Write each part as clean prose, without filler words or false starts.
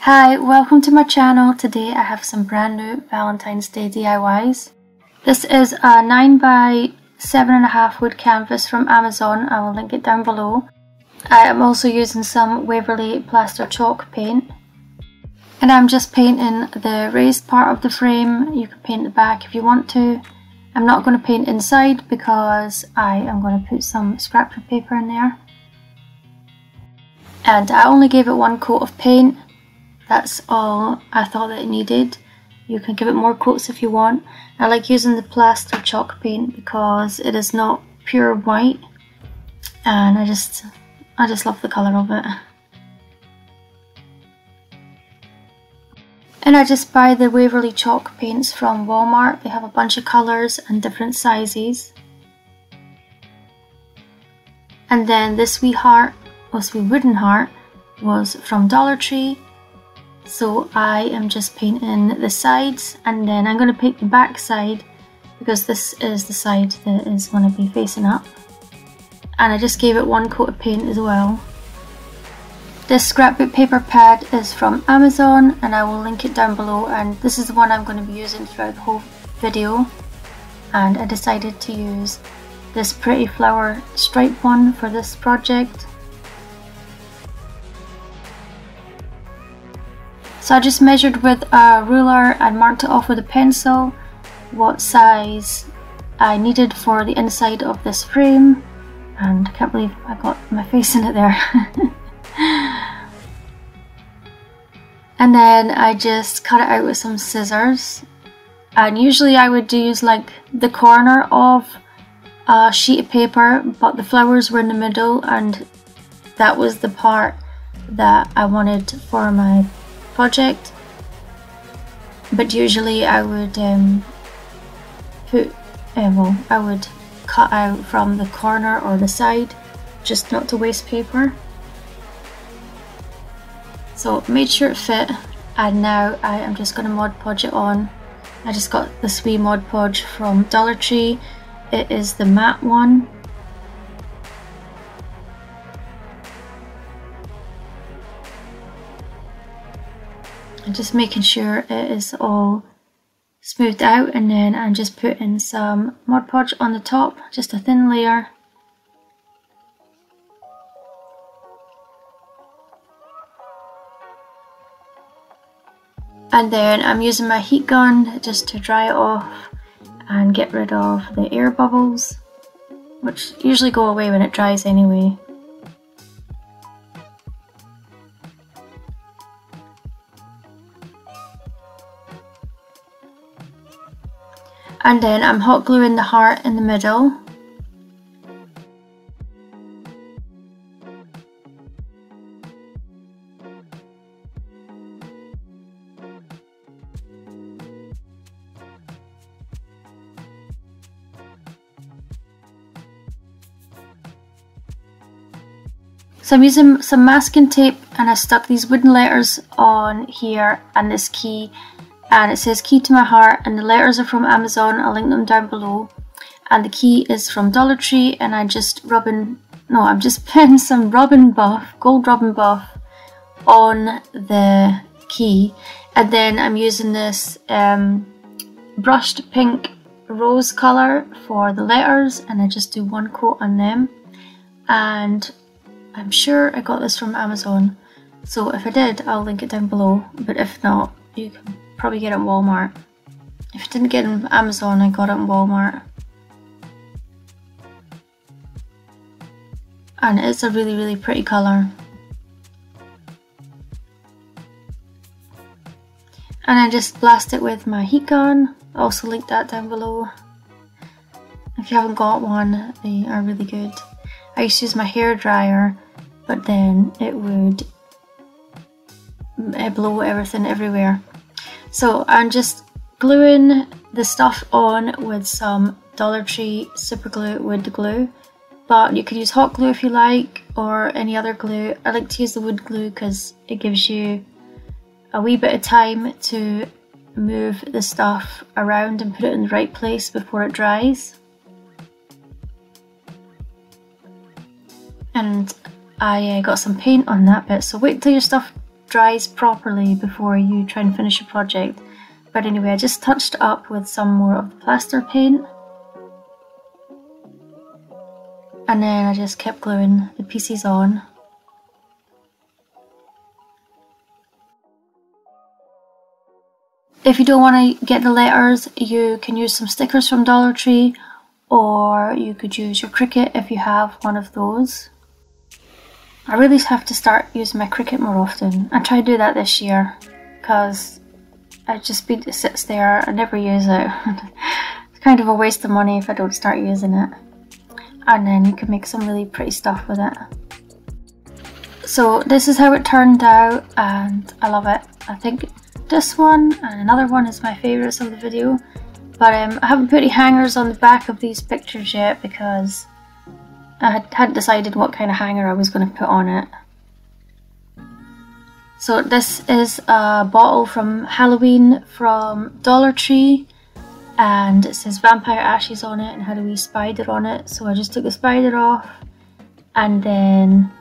Hi, welcome to my channel. Today I have some brand new Valentine's Day DIYs. This is a 9 by 7.5 wood canvas from Amazon. I will link it down below. I am also using some Waverly plaster chalk paint. And I'm just painting the raised part of the frame. You can paint the back if you want to. I'm not going to paint inside because I am going to put some scrap paper in there. And I only gave it one coat of paint. That's all I thought that it needed. You can give it more coats if you want. I like using the plaster chalk paint because it is not pure white, and I just love the colour of it. And I just buy the Waverly chalk paints from Walmart. They have a bunch of colours and different sizes. And then this wee wooden heart was from Dollar Tree. So I am just painting the sides, and then I'm going to paint the back side because this is the side that is going to be facing up. And I just gave it one coat of paint as well. This scrapbook paper pad is from Amazon and I will link it down below, and this is the one I'm going to be using throughout the whole video. And I decided to use this pretty flower stripe one for this project. So I just measured with a ruler and marked it off with a pencil what size I needed for the inside of this frame, and I can't believe I got my face in it there. And then I just cut it out with some scissors, and usually I would use like the corner of a sheet of paper, but the flowers were in the middle and that was the part that I wanted for my project. But usually I would I would cut out from the corner or the side just not to waste paper. So made sure it fit, and now I am just going to Mod Podge it on. I just got this wee Mod Podge from Dollar Tree. It is the matte one. And just making sure it is all smoothed out, and then I'm just putting some Mod Podge on the top, just a thin layer. And then I'm using my heat gun just to dry it off and get rid of the air bubbles, which usually go away when it dries anyway. And then I'm hot gluing the heart in the middle. So I'm using some masking tape, and I stuck these wooden letters on here and this key. And it says key to my heart, and the letters are from Amazon. I'll link them down below. And the key is from Dollar Tree, and I'm just putting some gold rubbing buff on the key. And then I'm using this brushed pink rose colour for the letters, and I just do one coat on them. And I'm sure I got this from Amazon, so if I did, I'll link it down below, but if not, you can probably get it at Walmart. If I didn't get it on Amazon, I got it on Walmart. And it's a really, really pretty colour. And I just blast it with my heat gun. I'll also link that down below. If you haven't got one, they are really good. I used to use my hair dryer, but then it would blow everything everywhere. So I'm just gluing the stuff on with some Dollar Tree super glue wood glue, but you could use hot glue if you like, or any other glue. I like to use the wood glue because it gives you a wee bit of time to move the stuff around and put it in the right place before it dries. And I got some paint on that bit, so wait till your stuff dries properly before you try and finish your project. But anyway, I just touched it up with some more of the plaster paint. And then I just kept gluing the pieces on. If you don't want to get the letters, you can use some stickers from Dollar Tree, or you could use your Cricut if you have one of those. I really have to start using my Cricut more often. I try to do that this year because it sits there, I never use it. It's kind of a waste of money if I don't start using it. And then you can make some really pretty stuff with it. So this is how it turned out, and I love it. I think this one and another one is my favourites of the video. But I haven't put any hangers on the back of these pictures yet because I hadn't decided what kind of hanger I was going to put on it. So this is a bottle from Halloween from Dollar Tree, and it says vampire ashes on it and had a wee spider on it. So I just took the spider off, and then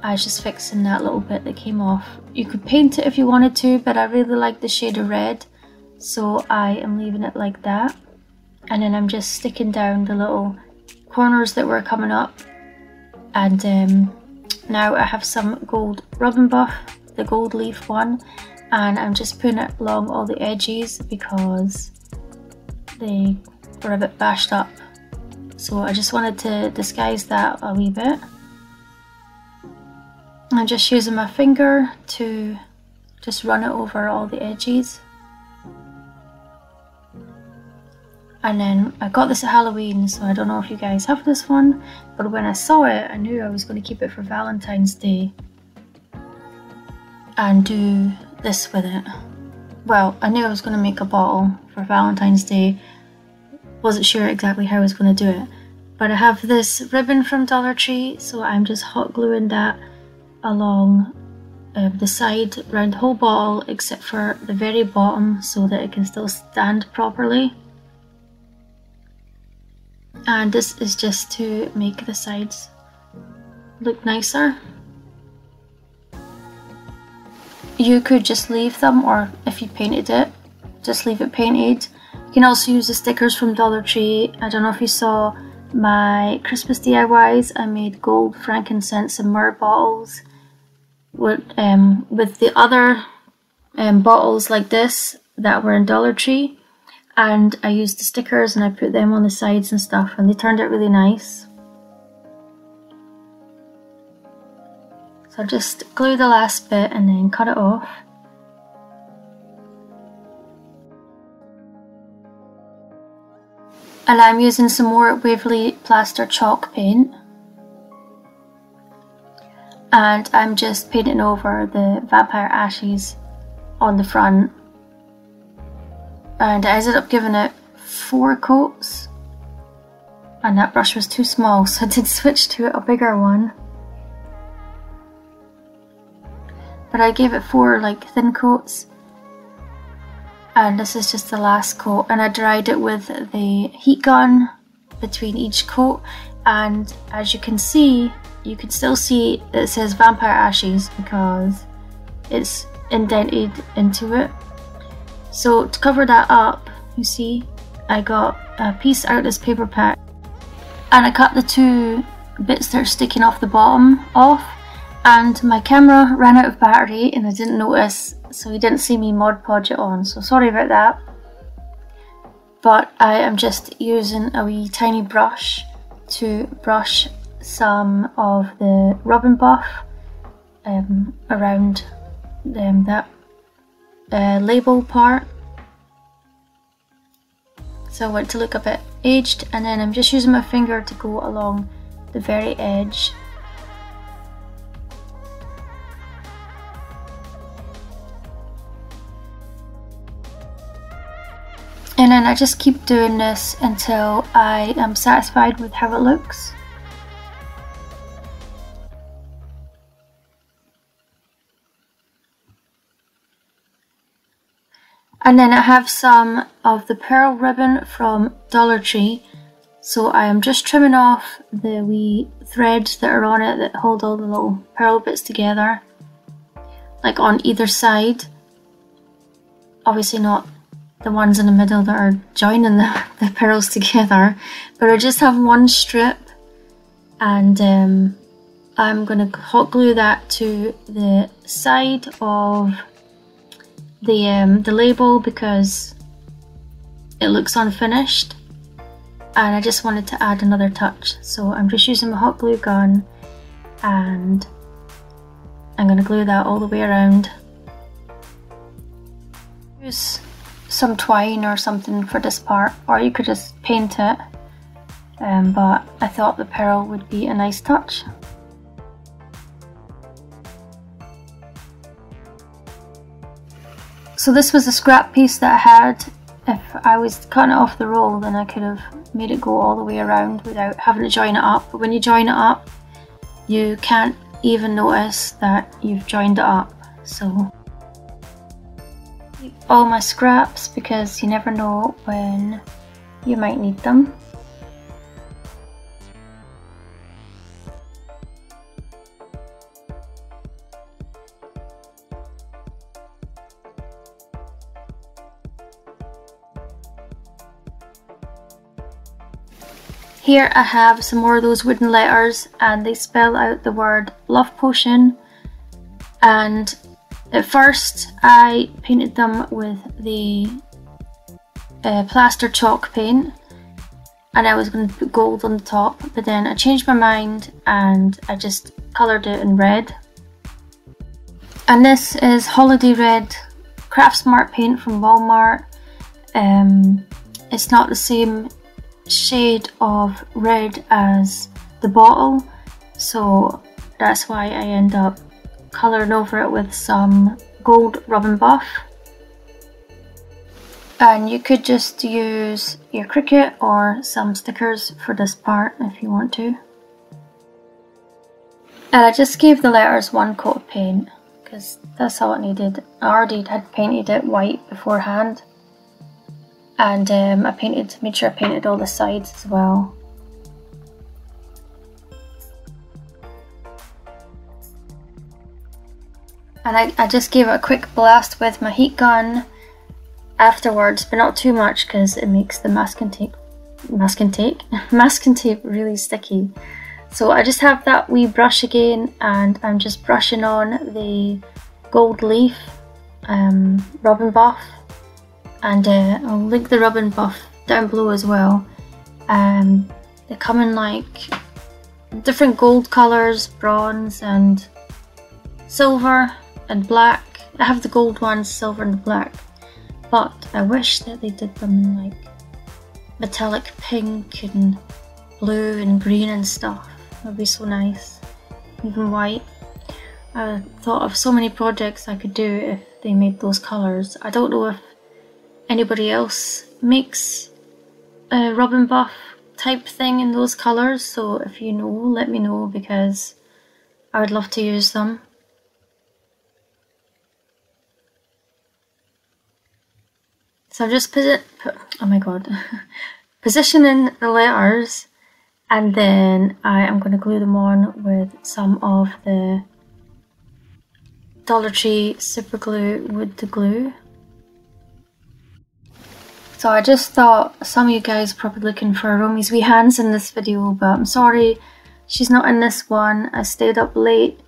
I was just fixing that little bit that came off. You could paint it if you wanted to, but I really like the shade of red, so I am leaving it like that. And then I'm just sticking down the little corners that were coming up. And now I have some gold rubbing buff, the gold leaf one, and I'm just putting it along all the edges because they were a bit bashed up. So I just wanted to disguise that a wee bit. I'm just using my finger to just run it over all the edges. And then I got this at Halloween, so I don't know if you guys have this one, but when I saw it, I knew I was going to keep it for Valentine's Day and do this with it. Well, I knew I was going to make a bottle for Valentine's Day, wasn't sure exactly how I was going to do it. But I have this ribbon from Dollar Tree, so I'm just hot gluing that along the side around the whole bottle except for the very bottom so that it can still stand properly. And this is just to make the sides look nicer. You could just leave them, or if you painted it, just leave it painted. You can also use the stickers from Dollar Tree. I don't know if you saw my Christmas DIYs. I made gold, frankincense and myrrh bottles with the other bottles like this that were in Dollar Tree, and I used the stickers and I put them on the sides and stuff, and they turned out really nice. So just glue the last bit and then cut it off. And I'm using some more Waverly Plaster chalk paint. And I'm just painting over the vampire ashes on the front. And I ended up giving it 4 coats. And that brush was too small, so I did switch to a bigger one. But I gave it 4 like thin coats. And this is just the last coat. And I dried it with the heat gun between each coat. And as you can see, you can still see that it says vampire ashes because it's indented into it. So to cover that up, you see, I got a piece out of this paper pack and I cut the 2 bits that are sticking off the bottom off, and my camera ran out of battery and I didn't notice, so you didn't see me Mod Podge it on, so sorry about that. But I am just using a wee tiny brush to brush some of the rubbing buff around that label part, so I want to look a bit aged, and then I'm just using my finger to go along the very edge. And then I just keep doing this until I am satisfied with how it looks. And then I have some of the pearl ribbon from Dollar Tree, so I am just trimming off the wee threads that are on it that hold all the little pearl bits together. like on either side. Obviously not the ones in the middle that are joining the pearls together, but I just have one strip, and I'm gonna hot glue that to the side of the label because it looks unfinished, and I just wanted to add another touch. So I'm just using my hot glue gun, and I'm gonna glue that all the way around. Use some twine or something for this part, or you could just paint it, but I thought the pearl would be a nice touch. So this was a scrap piece that I had. If I was cutting it off the roll, then I could have made it go all the way around without having to join it up. But when you join it up, you can't even notice that you've joined it up. So keep all my scraps because you never know when you might need them. Here I have some more of those wooden letters, and they spell out the word love potion, and at first I painted them with the plaster chalk paint, and I was going to put gold on the top, but then I changed my mind and I just coloured it in red. And this is Holiday Red Craft Smart paint from Walmart. It's not the same shade of red as the bottle, so that's why I end up colouring over it with some gold rub and buff. And you could just use your Cricut or some stickers for this part if you want to. And I just gave the letters one coat of paint because that's all it needed. I already had painted it white beforehand. And I made sure I painted all the sides as well. And I just gave it a quick blast with my heat gun afterwards, but not too much because it makes the masking tape really sticky. So I just have that wee brush again, and I'm just brushing on the gold leaf rub and buff. And I'll link the rub and buff down below as well. They come in like different gold colours, bronze and silver and black. I have the gold ones, silver and black, but I wish that they did them in like metallic pink and blue and green and stuff. That would be so nice. Even white. I thought of so many projects I could do if they made those colours. I don't know if anybody else makes a rub and buff type thing in those colours, so if you know, let me know because I would love to use them. So I'm just positioning the letters, and then I am going to glue them on with some of the Dollar Tree super glue wood to glue. So I just thought some of you guys are probably looking for Romy's wee hands in this video, but I'm sorry she's not in this one. I stayed up late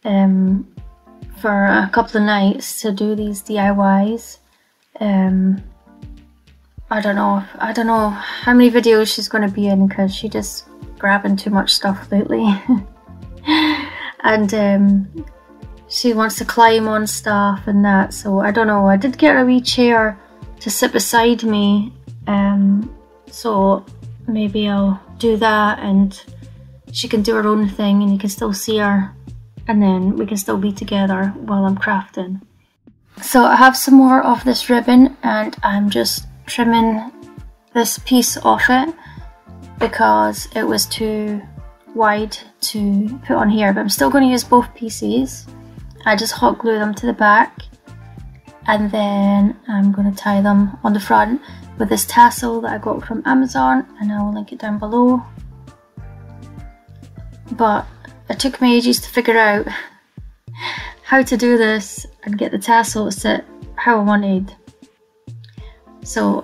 for a couple of nights to do these DIYs. I don't know how many videos she's going to be in because she's just grabbing too much stuff lately. And she wants to climb on stuff and that, so I don't know. I did get a wee chair to sit beside me, so maybe I'll do that and she can do her own thing and you can still see her, and then we can still be together while I'm crafting. So I have some more of this ribbon and I'm just trimming this piece off it because it was too wide to put on here, but I'm still going to use both pieces. I just hot glue them to the back, and then I'm going to tie them on the front with this tassel that I got from Amazon, and I will link it down below. But it took me ages to figure out how to do this and get the tassel to sit how I wanted. So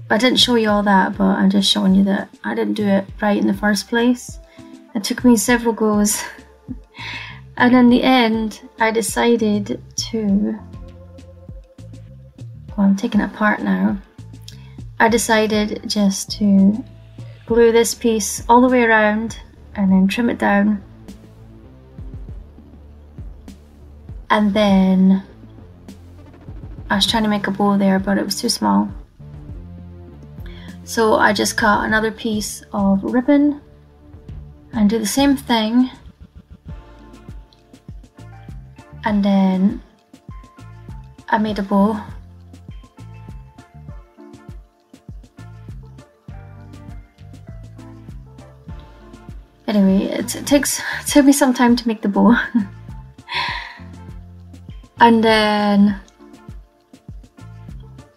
I didn't show you all that, but I'm just showing you that I didn't do it right in the first place. It took me several goes. And in the end, I decided to, well, I'm taking it apart now. I decided just to glue this piece all the way around and then trim it down. And then I was trying to make a bow there, but it was too small. So I just cut another piece of ribbon and do the same thing. And then I made a bow. Anyway, it took me some time to make the bow. And then,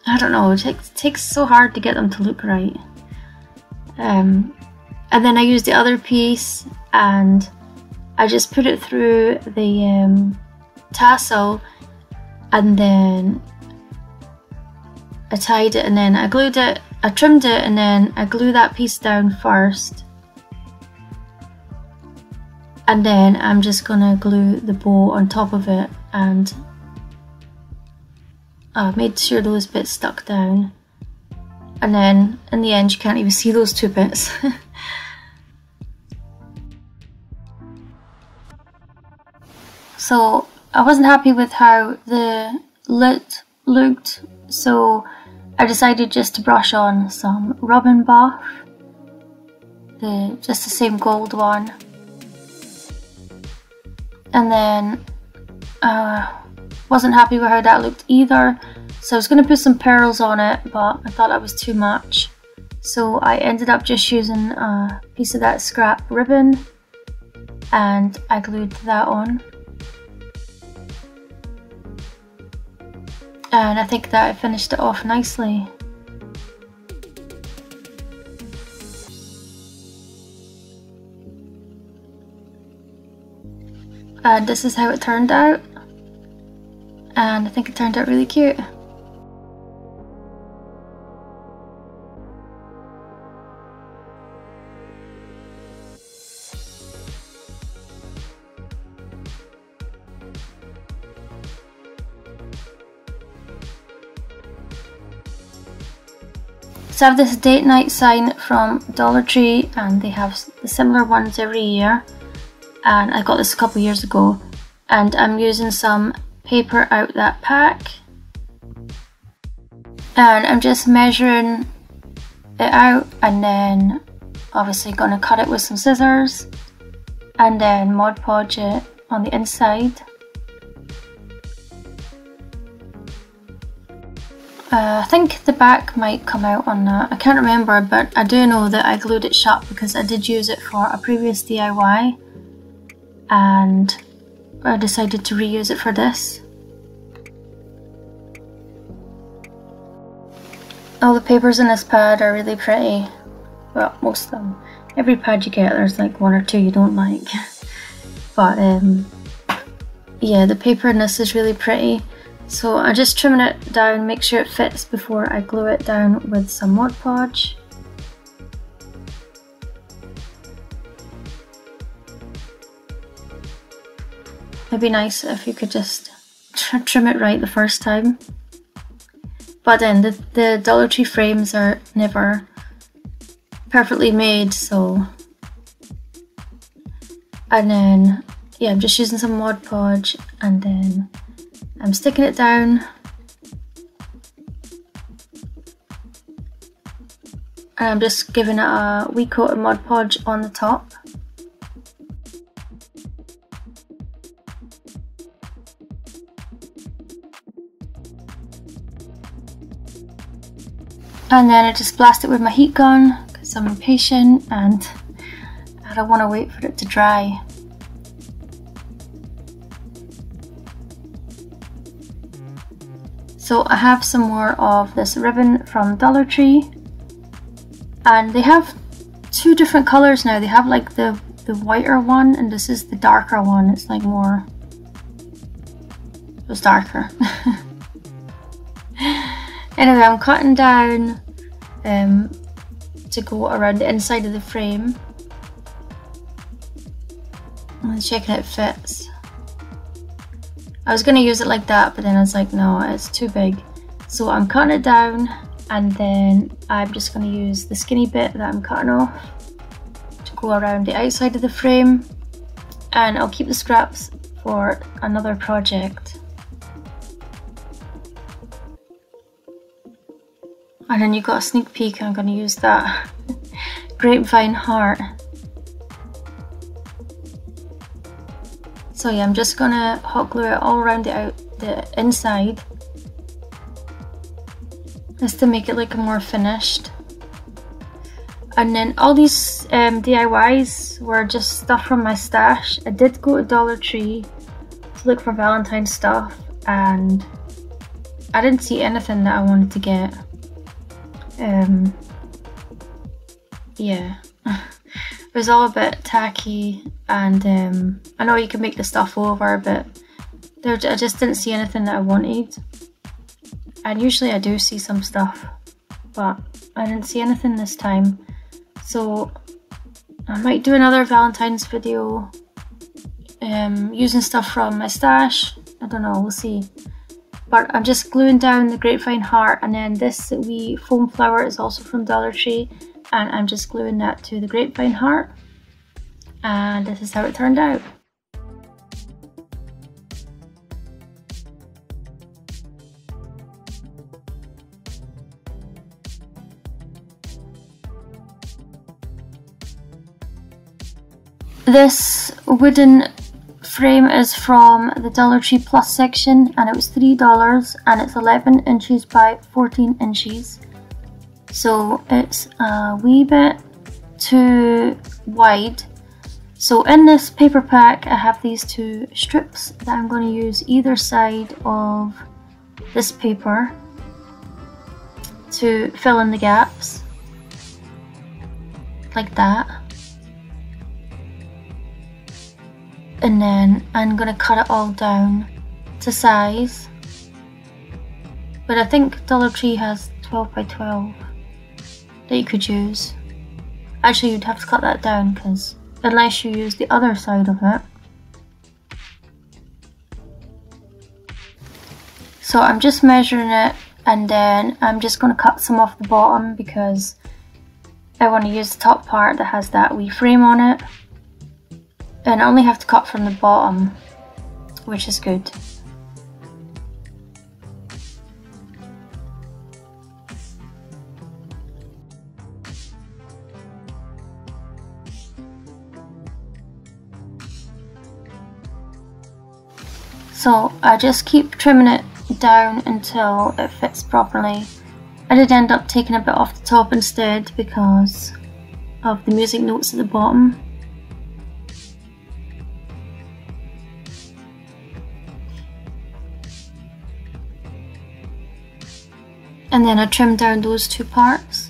I don't know, it takes so hard to get them to look right. And then I used the other piece and I just put it through the tassel, and then I tied it, and then I glued it, I trimmed it, and then I glued that piece down first. And then I'm just gonna glue the bow on top of it, and I made sure those bits stuck down. And then in the end you can't even see those two bits. So I wasn't happy with how the lid looked, so I decided just to brush on some Robin Buff, just the same gold one. And then wasn't happy with how that looked either, so I was going to put some pearls on it, but I thought that was too much. So I ended up just using a piece of that scrap ribbon and I glued that on. And I think that I finished it off nicely. And this is how it turned out. And I think it turned out really cute. So I have this date night sign from Dollar Tree, and they have the similar ones every year. And I got this a couple years ago, and I'm using some paper out that pack, and I'm just measuring it out, and then obviously gonna cut it with some scissors and then Mod Podge it on the inside. I think the back might come out on that, I can't remember, but I do know that I glued it shut because I did use it for a previous DIY and I decided to reuse it for this. All the papers in this pad are really pretty. Well, most of them. Every pad you get, there's like one or two you don't like. But yeah, the paper in this is really pretty. So I'm just trimming it down, make sure it fits before I glue it down with some Mod Podge. It'd be nice if you could just trim it right the first time. But then the Dollar Tree frames are never perfectly made, so... And then, yeah, I'm just using some Mod Podge, and then I'm sticking it down. And I'm just giving it a wee coat of Mod Podge on the top. And then I just blast it with my heat gun because I'm impatient and I don't want to wait for it to dry. So I have some more of this ribbon from Dollar Tree, and they have two different colours now. They have like the whiter one, and this is the darker one. It's like more It was darker. Anyway, I'm cutting down to go around the inside of the frame. I'm checking it fits. I was going to use it like that, but then I was like, no, it's too big. So I'm cutting it down, and then I'm just going to use the skinny bit that I'm cutting off to go around the outside of the frame, and I'll keep the scraps for another project. And then you got a sneak peek, I'm going to use that grapevine heart. So yeah, I'm just going to hot glue it all around the inside, just to make it look more finished. And then all these DIYs were just stuff from my stash. I did go to Dollar Tree to look for Valentine stuff, and I didn't see anything that I wanted to get. Yeah, it was all a bit tacky, and I know you can make the stuff over, but I just didn't see anything that I wanted. And usually I do see some stuff, but I didn't see anything this time. So I might do another Valentine's video using stuff from my stash. I don't know, we'll see. But I'm just gluing down the grapevine heart, and then this wee foam flower is also from Dollar Tree, and I'm just gluing that to the grapevine heart, and this is how it turned out. This wooden frame is from the Dollar Tree Plus section, and it was $3, and it's 11 inches by 14 inches. So it's a wee bit too wide. So in this paper pack I have these two strips that I'm going to use either side of this paper to fill in the gaps, like that. And then I'm going to cut it all down to size, but I think Dollar Tree has 12 by 12 that you could use. Actually, you'd have to cut that down, because unless you use the other side of it. So I'm just measuring it, and then I'm just going to cut some off the bottom, because I want to use the top part that has that wee frame on it. And I only have to cut from the bottom, which is good. So I just keep trimming it down until it fits properly. I did end up taking a bit off the top instead because of the music notes at the bottom. And then I trimmed down those two parts.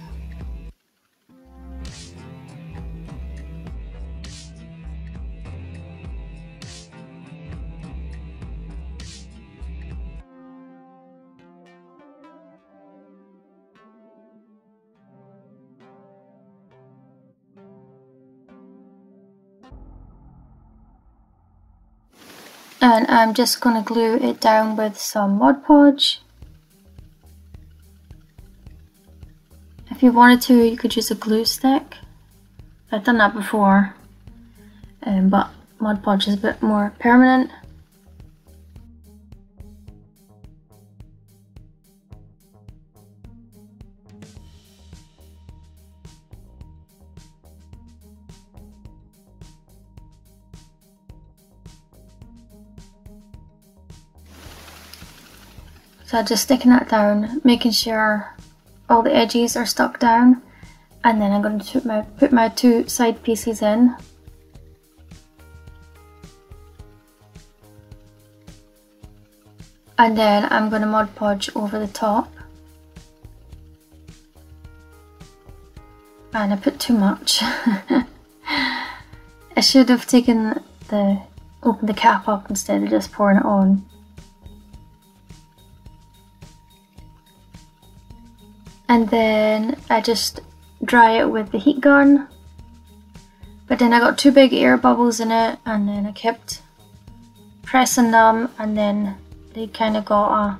And I'm just going to glue it down with some Mod Podge. If you wanted to, you could use a glue stick. I've done that before, but Mod Podge is a bit more permanent. So I'm just sticking that down, making sure all the edges are stuck down, and then I'm going to put my two side pieces in. And then I'm going to Mod Podge over the top. And I put too much. I should have opened the cap up instead of just pouring it on. and then I just dry it with the heat gun. But then I got 2 big air bubbles in it, and then I kept pressing them, and then they kind of got a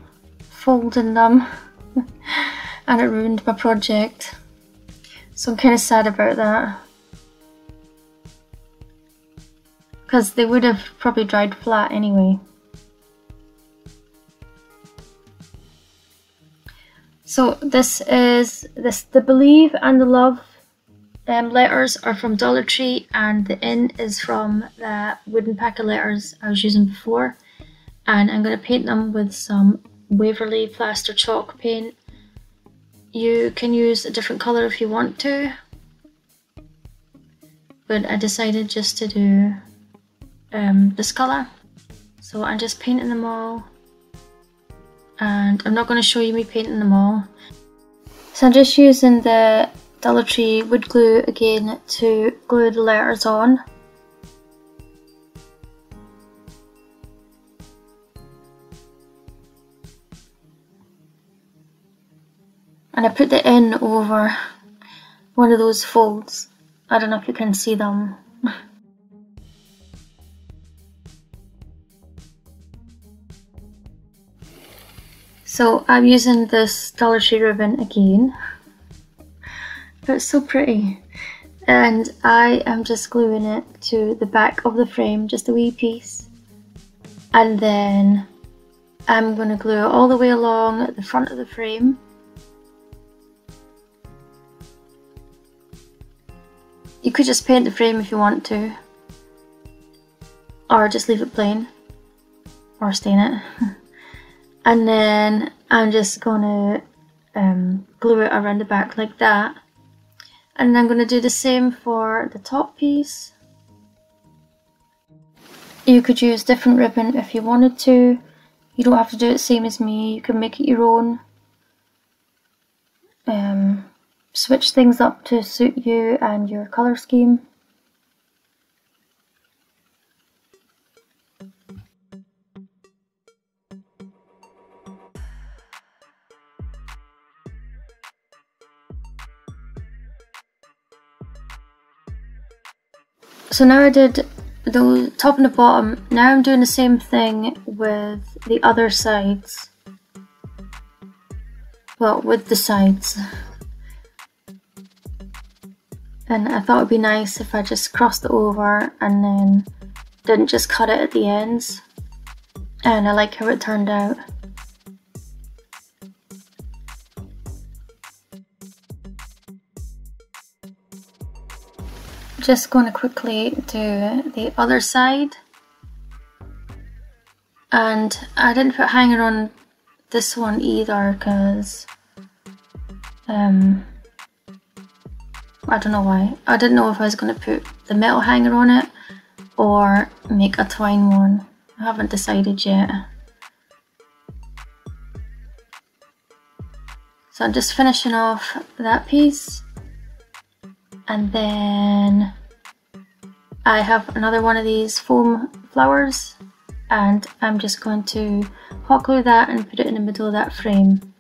fold in them and it ruined my project. So I'm kind of sad about that, because they would have probably dried flat anyway. So the Believe and the Love letters are from Dollar Tree, and the In is from the wooden pack of letters I was using before. And I'm going to paint them with some Waverly plaster chalk paint. You can use a different colour if you want to, but I decided just to do this colour. So I'm just painting them all, and I'm not going to show you me painting them all. So I'm just using the Dollar Tree wood glue again to glue the letters on. And I put the In over one of those folds. I don't know if you can see them. So I'm using this Dollar Tree ribbon again. It's so pretty. And I am just gluing it to the back of the frame, just a wee piece. And then I'm going to glue it all the way along the front of the frame. You could just paint the frame if you want to, or just leave it plain, or stain it. And then I'm just going to glue it around the back like that. And I'm going to do the same for the top piece. You could use different ribbon if you wanted to. You don't have to do it the same as me, you can make it your own. Switch things up to suit you and your colour scheme. So now I did the top and the bottom. Now I'm doing the same thing with the other sides. Well, with the sides. And I thought it would be nice if I just crossed it over and then didn't just cut it at the ends. And I like how it turned out. Just going to quickly do the other side. And I didn't put hanger on this one either because I don't know why. I didn't know if I was going to put the metal hanger on it or make a twine one. I haven't decided yet. So I'm just finishing off that piece. And then I have another one of these foam flowers, and I'm just going to hot glue that and put it in the middle of that frame.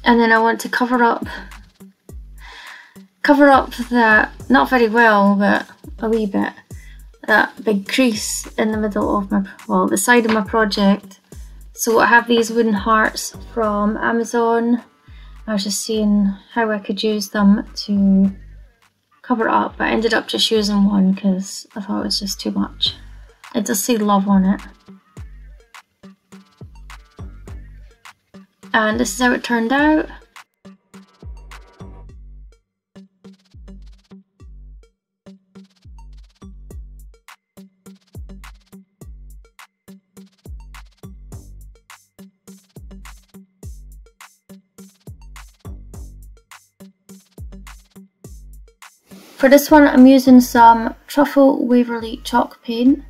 And then I want to cover up that, not very well, but a wee bit, that big crease in the middle of my, well, the side of my project. So I have these wooden hearts from Amazon. I was just seeing how I could use them to cover it up, but I ended up just using one because I thought it was just too much. It does say love on it. And this is how it turned out. For this one I'm using some Truffle Waverly chalk paint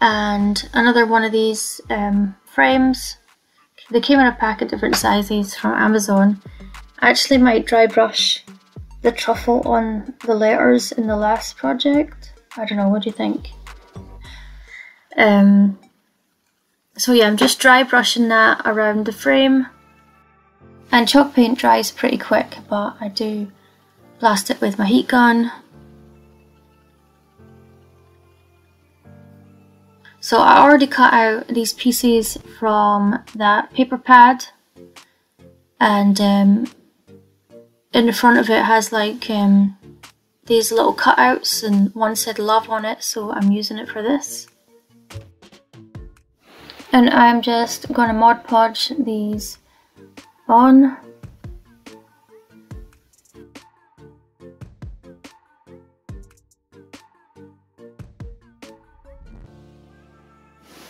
and another one of these frames. They came in a pack of different sizes from Amazon. I actually might dry brush the truffle on the letters in the last project. I don't know, what do you think? So yeah, I'm just dry brushing that around the frame. And chalk paint dries pretty quick, but I do blast it with my heat gun. So I already cut out these pieces from that paper pad, and in the front of it has like these little cutouts, and one said love on it, so I'm using it for this. And I'm just going to Mod Podge these on.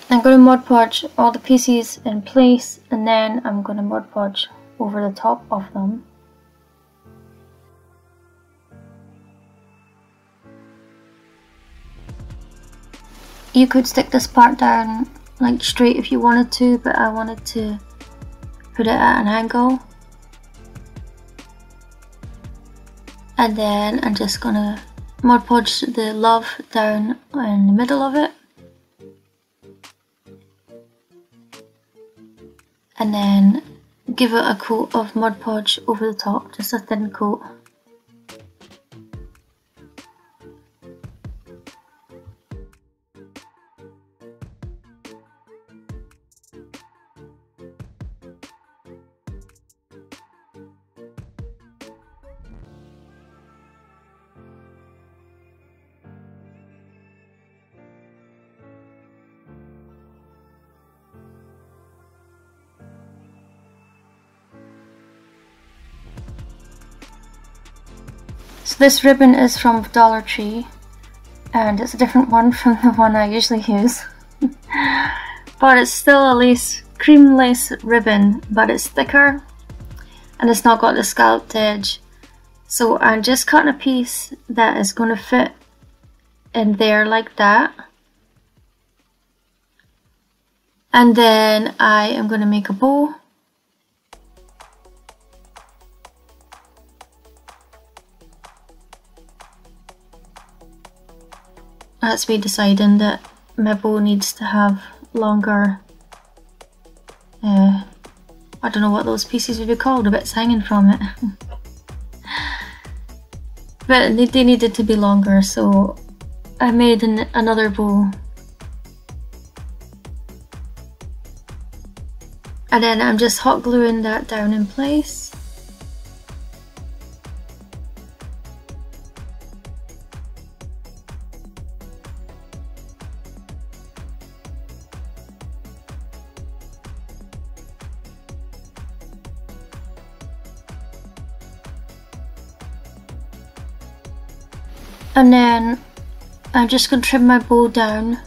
I'm going to Mod Podge all the pieces in place, and then I'm going to Mod Podge over the top of them. You could stick this part down like straight if you wanted to, but I wanted to put it at an angle. And then I'm just gonna Mod Podge the love down in the middle of it. And then give it a coat of Mod Podge over the top, just a thin coat. So this ribbon is from Dollar Tree, and it's a different one from the one I usually use. But it's still a lace, cream lace ribbon, but it's thicker and it's not got the scalloped edge. So I'm just cutting a piece that is going to fit in there like that. And then I am going to make a bow. That's me deciding that my bow needs to have longer, I don't know what those pieces would be called, the bits hanging from it. But they needed to be longer, so I made another bow. And then I'm just hot gluing that down in place. And then I'm just going to trim my bow down.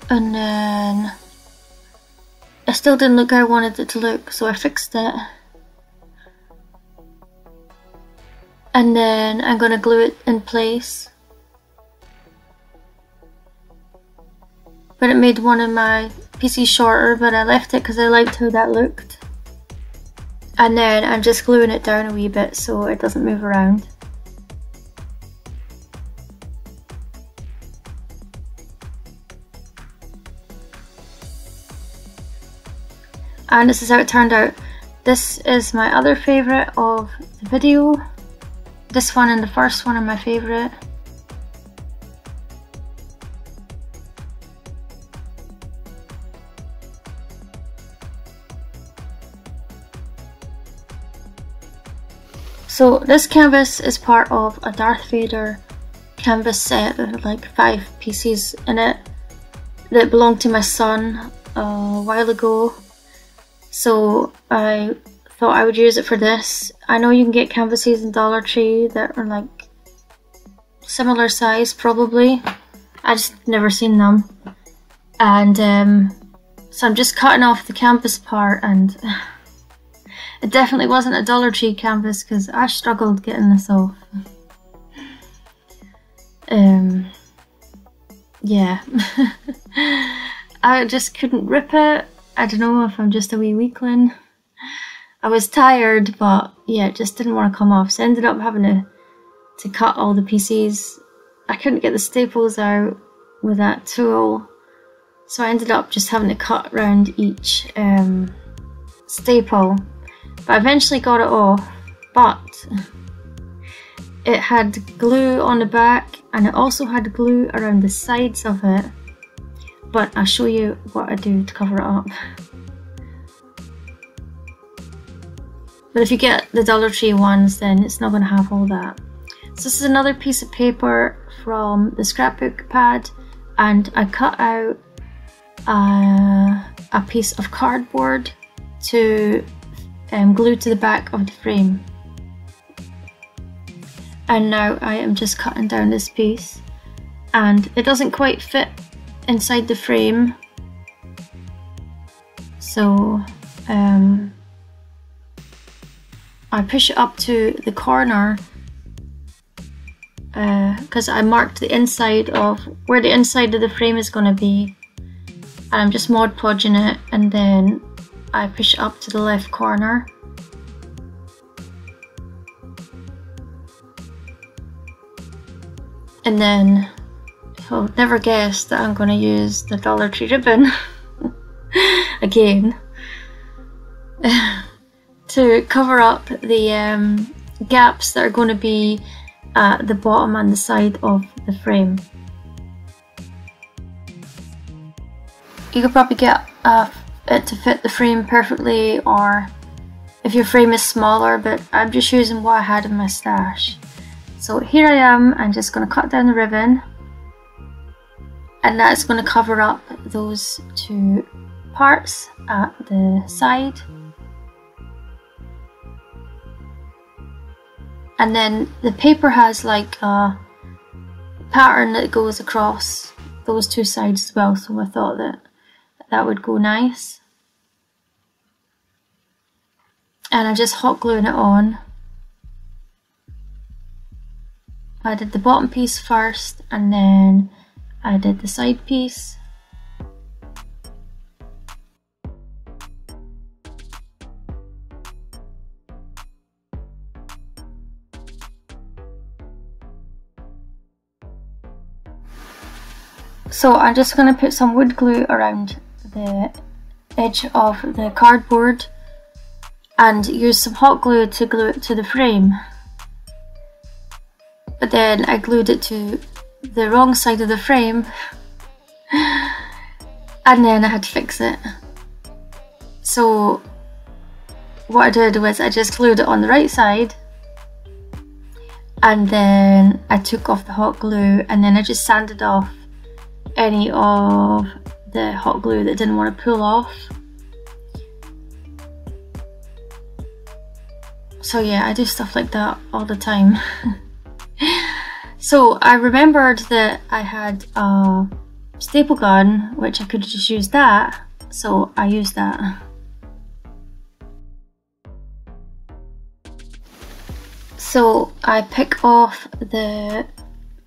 And then I still didn't look how I wanted it to look, so I fixed it. And then I'm going to glue it in place. But it made one of my pieces shorter, but I left it because I liked how that looked. And then I'm just gluing it down a wee bit so it doesn't move around. And this is how it turned out. This is my other favourite of the video. This one and the first one are my favourite. So this canvas is part of a Darth Vader canvas set with like 5 pieces in it that belonged to my son a while ago. So I thought I would use it for this. I know you can get canvases in Dollar Tree that are like similar size probably. I just never seen them. And so I'm just cutting off the canvas part, and it definitely wasn't a Dollar Tree canvas because I struggled getting this off. Yeah. I just couldn't rip it. I don't know if I'm just a wee weakling. I was tired, but yeah, it just didn't want to come off, so I ended up having to to cut all the pieces. I couldn't get the staples out with that tool, so I ended up just having to cut around each staple, but I eventually got it off. But it had glue on the back and it also had glue around the sides of it, but I'll show you what I do to cover it up. But if you get the Dollar Tree ones, then it's not going to have all that. So this is another piece of paper from the scrapbook pad, and I cut out a piece of cardboard to glue to the back of the frame. And now I am just cutting down this piece, and it doesn't quite fit inside the frame, so I push it up to the corner because I marked the inside of where the inside of the frame is going to be, and I'm just Mod Podging it, and then I push it up to the left corner. And then you'll never guess that I'm going to use the Dollar Tree ribbon again to cover up the gaps that are going to be at the bottom and the side of the frame. You could probably get it to fit the frame perfectly, or if your frame is smaller, but I'm just using what I had in my stash. So here I am, I'm just going to cut down the ribbon, and that's going to cover up those two parts at the side. And then the paper has like a pattern that goes across those two sides as well, so I thought that that would go nice. And I'm just hot gluing it on. I did the bottom piece first, and then I did the side piece. So I'm just going to put some wood glue around the edge of the cardboard and use some hot glue to glue it to the frame. But then I glued it to the wrong side of the frame and then I had to fix it. So what I did was I just glued it on the right side, and then I took off the hot glue, and then I just sanded off any of the hot glue that didn't want to pull off. So yeah, I do stuff like that all the time. So I remembered that I had a staple gun, which I could have just used that, so I used that. So I pick off the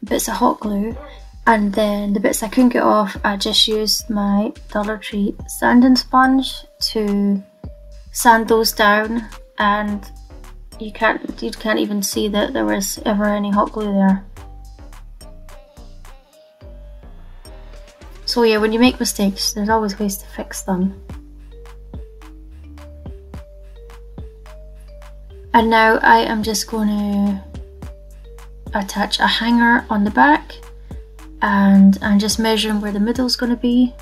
bits of hot glue, and then the bits I couldn't get off, I just used my Dollar Tree sanding sponge to sand those down, and you can't even see that there was ever any hot glue there. So yeah, when you make mistakes, there's always ways to fix them. And now I am just going to attach a hanger on the back, and I'm just measuring where the middle is going to be.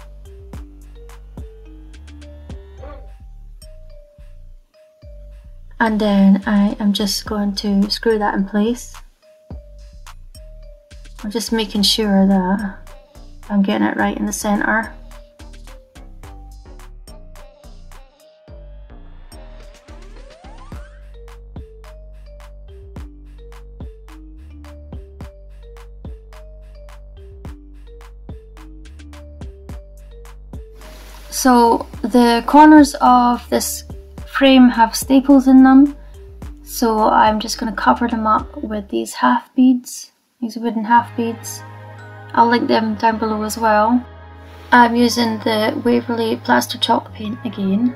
And then I am just going to screw that in place. I'm just making sure that I'm getting it right in the center. So the corners of this frame have staples in them, so I'm just going to cover them up with these half beads, these wooden half beads. I'll link them down below as well. I'm using the Waverly Plaster Chalk paint again.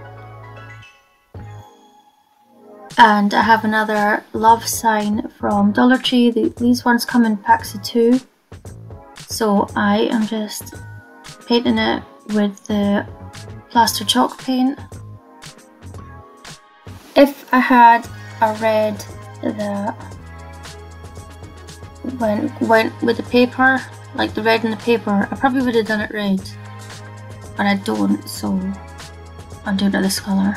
And I have another love sign from Dollar Tree. These ones come in packs of 2. So I am just painting it with the plaster chalk paint. If I had a red that went with the paper, like the red in the paper, I probably would have done it red. But I don't, so I'm doing it this colour.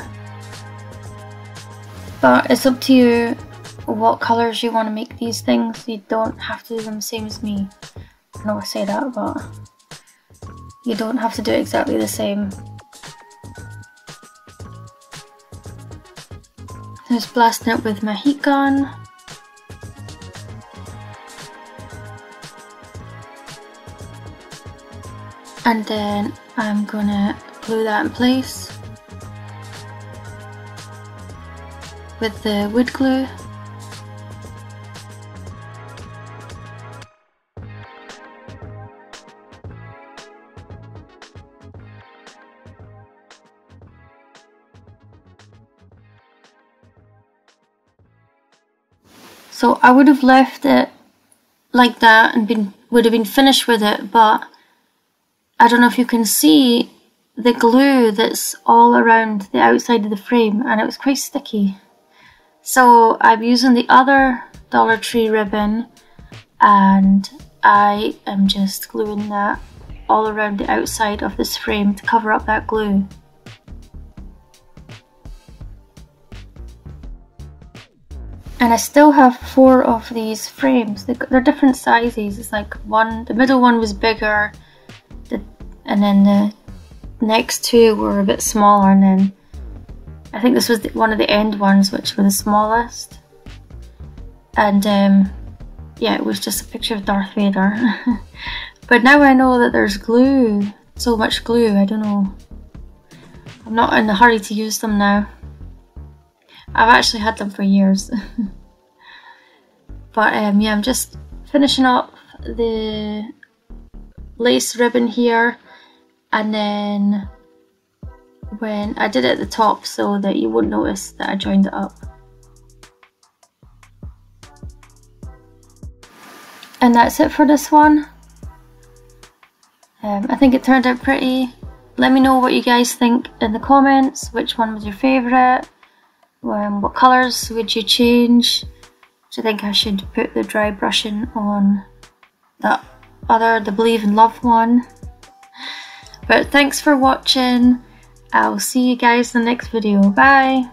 But it's up to you what colours you want to make these things. You don't have to do them the same as me. I know I say that, but you don't have to do it exactly the same. Just blasting it with my heat gun. And then I'm gonna glue that in place with the wood glue. So I would have left it like that and would have been finished with it, but I don't know if you can see the glue that's all around the outside of the frame, and it was quite sticky. So I'm using the other Dollar Tree ribbon and I am just gluing that all around the outside of this frame to cover up that glue. And I still have 4 of these frames. They're different sizes. It's like the middle one was bigger, and then the next 2 were a bit smaller, and then I think this was one of the end ones, which were the smallest. And yeah, it was just a picture of Darth Vader. But now I know that there's glue, so much glue, I don't know. I'm not in a hurry to use them now. I've actually had them for years. But yeah, I'm just finishing up the lace ribbon here, and then when I did it at the top so that you wouldn't notice that I joined it up. And that's it for this one. I think it turned out pretty. Let me know what you guys think in the comments. Which one was your favourite? What colours would you change? Do you think I should put the dry brushing on the Believe in Love one? But thanks for watching. I'll see you guys in the next video. Bye!